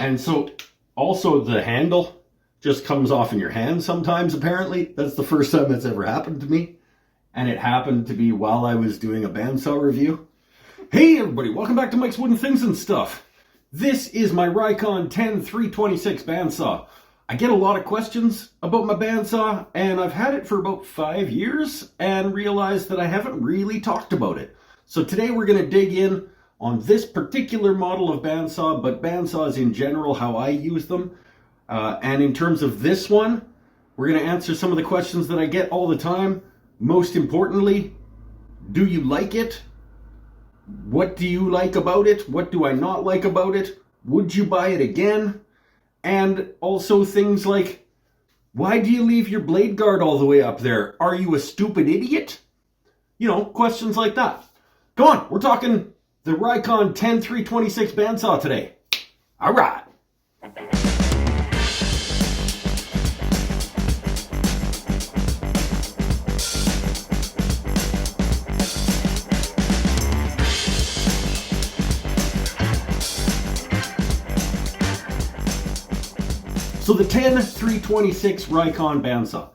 And so also the handle just comes off in your hand sometimes, apparently. That's the first time that's ever happened to me. And it happened to be while I was doing a Bandsaw review. Hey everybody, welcome back to Mike's Wooden Things and Stuff. This is my RIKON 10326 bandsaw. I get a lot of questions about my bandsaw, and I've had it for about 5 years and realized that I haven't really talked about it. So today we're going to dig in on this particular model of bandsaw, but bandsaws in general, how I use them. And in terms of this one, we're going to answer some of the questions that I get all the time. Most importantly, do you like it? What do you like about it? What do I not like about it? Would you buy it again? And also things like, why do you leave your blade guard all the way up there? Are you a stupid idiot? You know, questions like that. Come on, we're talking the RIKON 10326 bandsaw today. All right. So the 10326 RIKON bandsaw.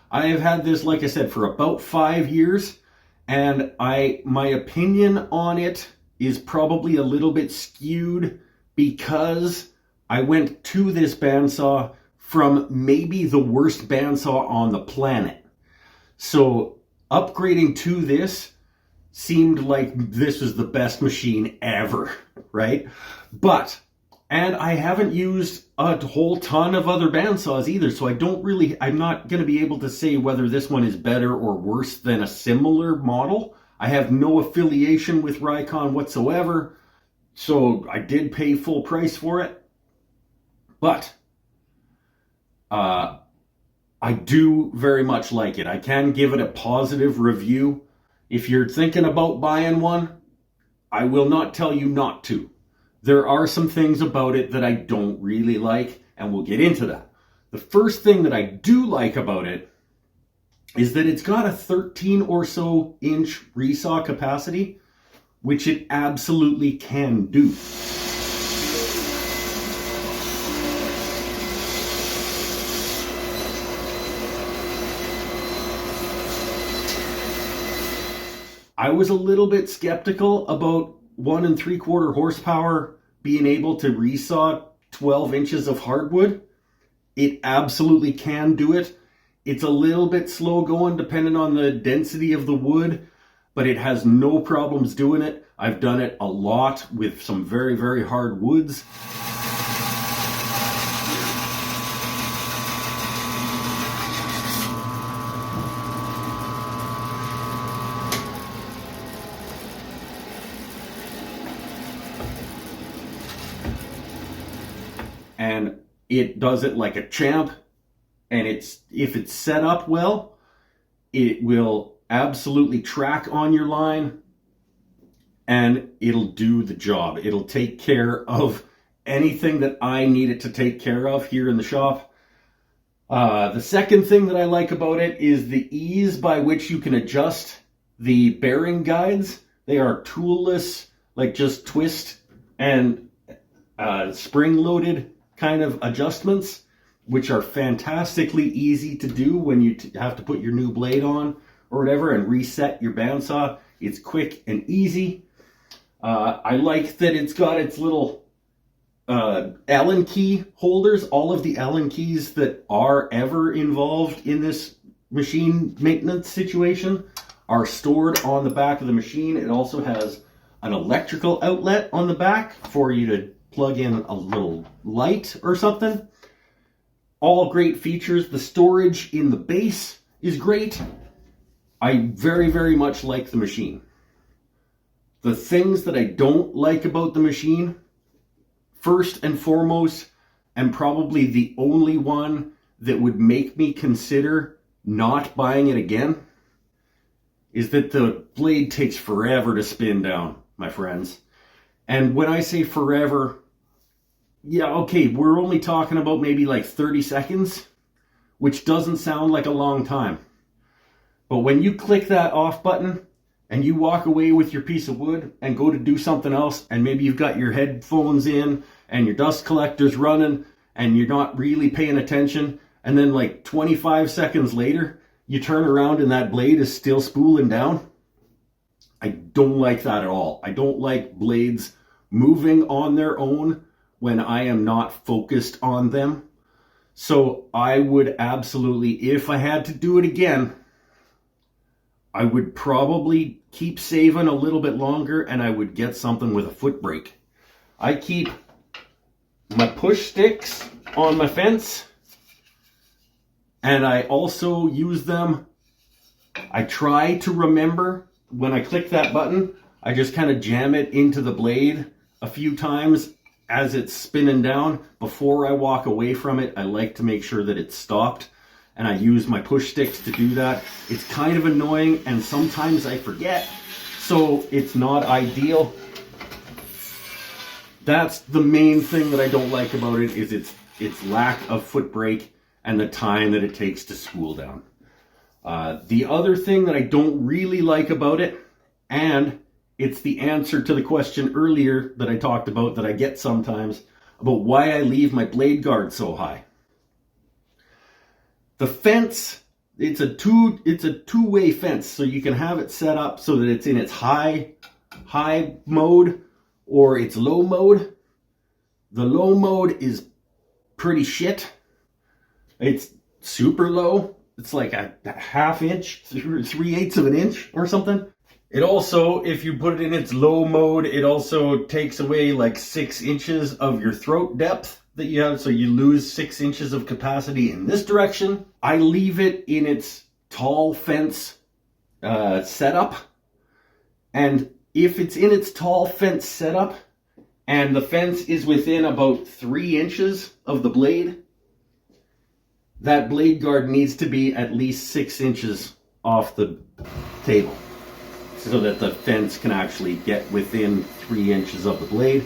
I have had this, like I said, for about 5 years, and my opinion on it is probably a little bit skewed because I went to this bandsaw from maybe the worst bandsaw on the planet. So upgrading to this seemed like this was the best machine ever, right? And I haven't used a whole ton of other bandsaws either, so I'm not going to be able to say whether this one is better or worse than a similar model. I have no affiliation with RIKON whatsoever, so I did pay full price for it. But I do very much like it. I can give it a positive review. If you're thinking about buying one, I will not tell you not to. There are some things about it that I don't really like, and we'll get into that. The first thing that I do like about it is that it's got a 13 or so inch resaw capacity, which it absolutely can do. I was a little bit skeptical about 1 3/4 horsepower being able to resaw 12 inches of hardwood. It absolutely can do it. It's a little bit slow going depending on the density of the wood, but it has no problems doing it. I've done it a lot with some very, very hard woods. And it does it like a champ, and if it's set up well, it will absolutely track on your line, and it'll do the job. It'll take care of anything that I need it to take care of here in the shop. The second thing that I like about it is the ease by which you can adjust the bearing guides. They are toolless, like just twist and spring-loaded kind of adjustments, which are fantastically easy to do when you have to put your new blade on or whatever and reset your bandsaw. It's quick and easy. I like that it's got its little Allen key holders. All of the Allen keys that are ever involved in this machine maintenance situation are stored on the back of the machine. It also has an electrical outlet on the back for you to plug in a little light or something. All great features. The storage in the base is great. I very, very much like the machine. The things that I don't like about the machine, first and foremost, and probably the only one that would make me consider not buying it again, is that the blade takes forever to spin down, my friends. And when I say forever, yeah, okay, we're only talking about maybe like 30 seconds, which doesn't sound like a long time. But when you click that off button and you walk away with your piece of wood and go to do something else, and maybe you've got your headphones in and your dust collector's running and you're not really paying attention, and then like 25 seconds later, you turn around and that blade is still spooling down. I don't like that at all. I don't like blades moving on their own when I am not focused on them. So I would absolutely, if I had to do it again, I would probably keep saving a little bit longer, and I would get something with a foot brake. I keep my push sticks on my fence, and I also use them. I try to remember when I click that button, I just kind of jam it into the blade a few times as it's spinning down. Before I walk away from it, I like to make sure that it's stopped, and I use my push sticks to do that. It's kind of annoying, and sometimes I forget, so it's not ideal. That's the main thing that I don't like about it, is its lack of foot brake and the time that it takes to spool down. The other thing that I don't really like about it, and it's the answer to the question earlier that I talked about that I get sometimes, about why I leave my blade guard so high. The fence, it's a two-way fence, so you can have it set up so that it's in its high mode or its low mode. The low mode is pretty shit. It's super low. It's like a half inch, 3/8 of an inch or something. It also, if you put it in its low mode, it also takes away like 6 inches of your throat depth that you have, so you lose 6 inches of capacity in this direction. I leave it in its tall fence setup, and if it's in its tall fence setup and the fence is within about 3 inches of the blade, that blade guard needs to be at least 6 inches off the table so that the fence can actually get within 3 inches of the blade.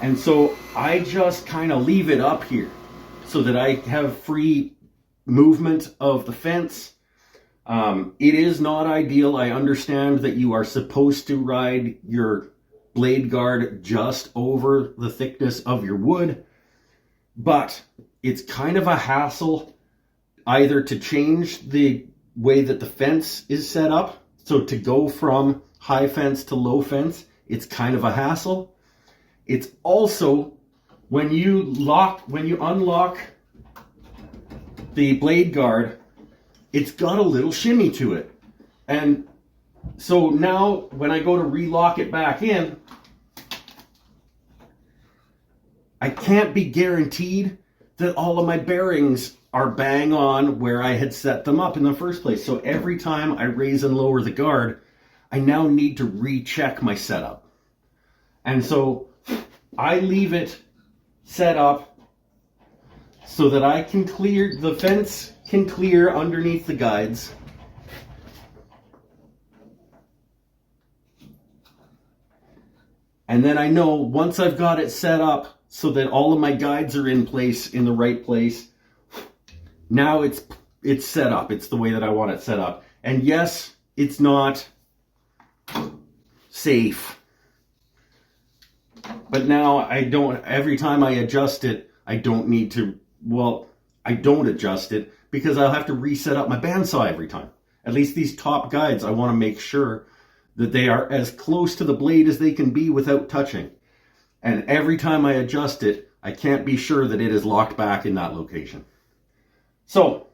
And so I just kind of leave it up here so that I have free movement of the fence. It is not ideal. I understand that you are supposed to ride your blade guard just over the thickness of your wood, but it's kind of a hassle either to change the way that the fence is set up. So to go from high fence to low fence, it's kind of a hassle. It's also, when you unlock the blade guard, it's got a little shimmy to it. And so now when I go to relock it back in, I can't be guaranteed that all of my bearings are bang on where I had set them up in the first place. So every time I raise and lower the guard, I now need to recheck my setup. And so I leave it set up so that I can clear, the fence can clear underneath the guides. And then I know once I've got it set up so that all of my guides are in place, in the right place, now it's set up. It's the way that I want it set up. And yes, it's not safe. But now every time I adjust it, I don't adjust it because I'll have to reset up my bandsaw every time. At least these top guides, I want to make sure that they are as close to the blade as they can be without touching. And every time I adjust it, I can't be sure that it is locked back in that location. So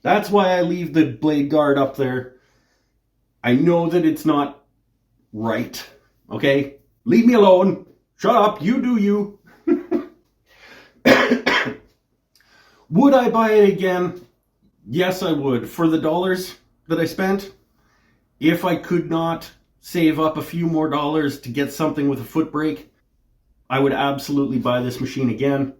that's why I leave the blade guard up there. I know that it's not right. Okay? Leave me alone. Shut up. You do you. Would I buy it again? Yes, I would. For the dollars that I spent, if I could not save up a few more dollars to get something with a foot brake, I would absolutely buy this machine again.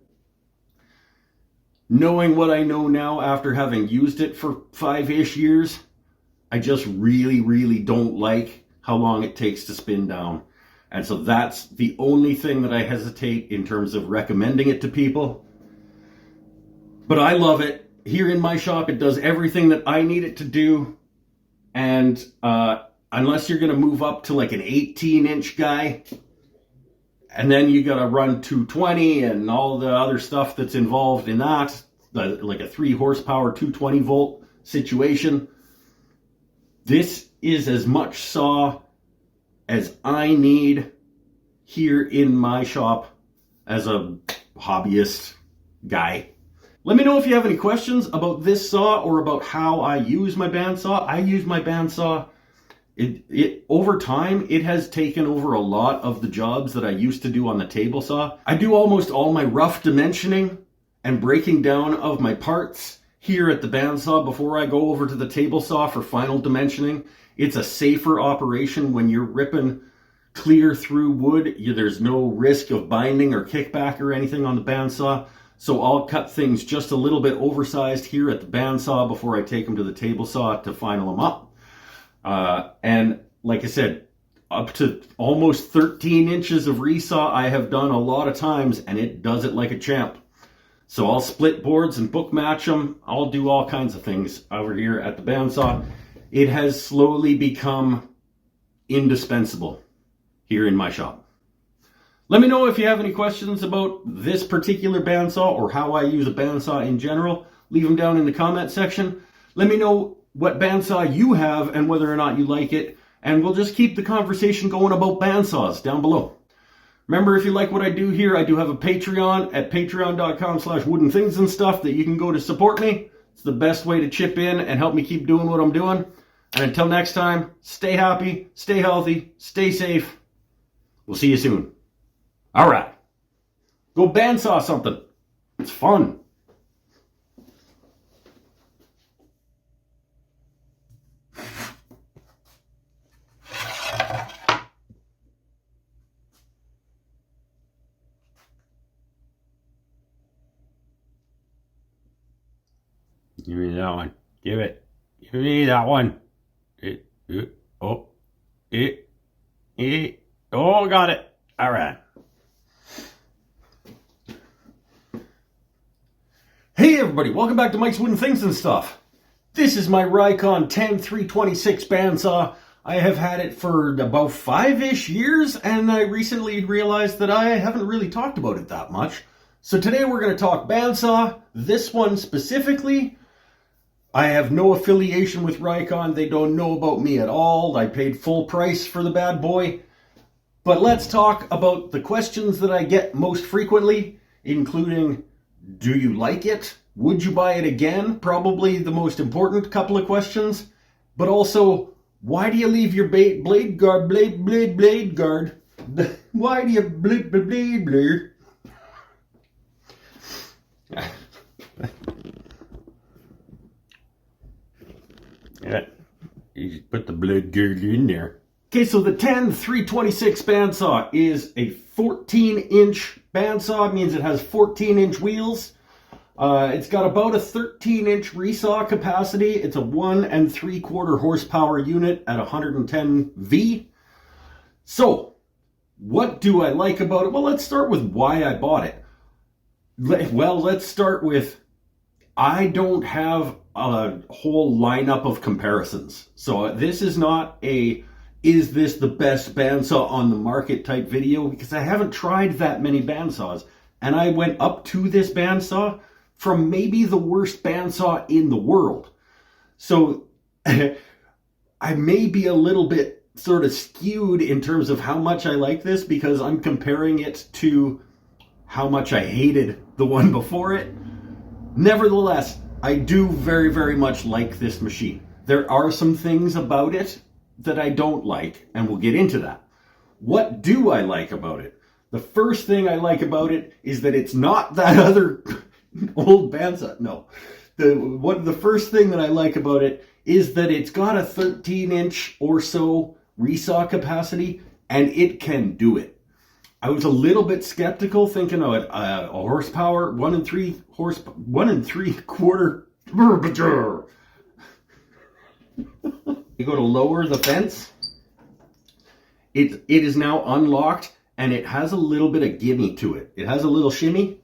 Knowing what I know now after having used it for 5-ish years, I just really, really don't like how long it takes to spin down. And so that's the only thing that I hesitate in terms of recommending it to people. But I love it. Here in my shop, it does everything that I need it to do. And unless you're going to move up to like an 18-inch guy, And then you got to run 220 and all the other stuff that's involved in that, like a 3 horsepower, 220 volt situation. This is as much saw as I need here in my shop as a hobbyist guy. Let me know if you have any questions about this saw or about how I use my bandsaw. I use my bandsaw. It over time, it has taken over a lot of the jobs that I used to do on the table saw. I do almost all my rough dimensioning and breaking down of my parts here at the bandsaw before I go over to the table saw for final dimensioning. It's a safer operation when you're ripping clear through wood. There's no risk of binding or kickback or anything on the bandsaw. So I'll cut things just a little bit oversized here at the bandsaw before I take them to the table saw to final them up. And like I said, up to almost 13 inches of resaw I have done a lot of times, and it does it like a champ. So I'll split boards and book match them. I'll do all kinds of things over here at the bandsaw. It has slowly become indispensable here in my shop. Let me know if you have any questions about this particular bandsaw or how I use a bandsaw in general. Leave them down in the comment section. Let me know what bandsaw you have and whether or not you like it, and we'll just keep the conversation going about bandsaws down below. Remember, if you like what I do here, I do have a Patreon at patreon.com/woodenthingsandstuff that you can go to support me. It's the best way to chip in and help me keep doing what I'm doing. And until next time, stay happy, stay healthy, stay safe. We'll see you soon. All right, go bandsaw something. It's fun. Give me that one. Give it. Give me that one. Oh, got it. All right. Hey everybody, welcome back to Mike's Wooden Things and Stuff. This is my RIKON 10326 bandsaw. I have had it for about 5-ish years, and I recently realized that I haven't really talked about it that much. So today we're going to talk bandsaw, this one specifically. I have no affiliation with RIKON. They don't know about me at all. I paid full price for the bad boy. But let's talk about the questions that I get most frequently, including, do you like it? Would you buy it again? Probably the most important couple of questions. But also, why do you leave your blade guard? Why do you blade? Yeah, you just put the blade guard in there. Okay, so the 10326 bandsaw is a 14-inch bandsaw. It means it has 14-inch wheels. It's got about a 13-inch resaw capacity. It's a 1 3/4 horsepower unit at 110 V. So, what do I like about it? Well, let's start with why I bought it. Well, let's start with, I don't have a whole lineup of comparisons. So this is not a, is this the best bandsaw on the market type video, because I haven't tried that many bandsaws. And I went up to this bandsaw from maybe the worst bandsaw in the world. So I may be a little bit sort of skewed in terms of how much I like this, because I'm comparing it to how much I hated the one before it. Nevertheless, I do very, very much like this machine. There are some things about it that I don't like, and we'll get into that. What do I like about it? The first thing I like about it is that it's not that other old bandsaw. No. The first thing that I like about it is that it's got a 13-inch or so resaw capacity, and it can do it. I was a little bit skeptical, thinking of a horsepower, 1 3/4. You go to lower the fence. It is now unlocked, and it has a little bit of gimme to it. It has a little shimmy,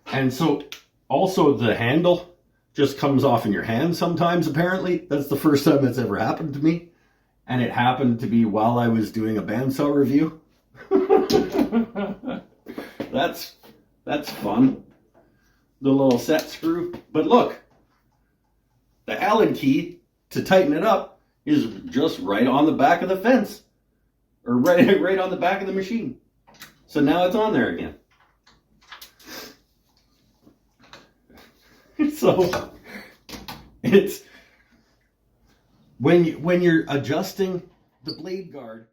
and so also the handle just comes off in your hand sometimes, apparently. That's the first time that's ever happened to me, and it happened to be while I was doing a bandsaw review. that's fun. The little set screw. But look, the Allen key to tighten it up is just right on the back of the fence. Or right on the back of the machine. So now it's on there again. So it's when you're adjusting the blade guard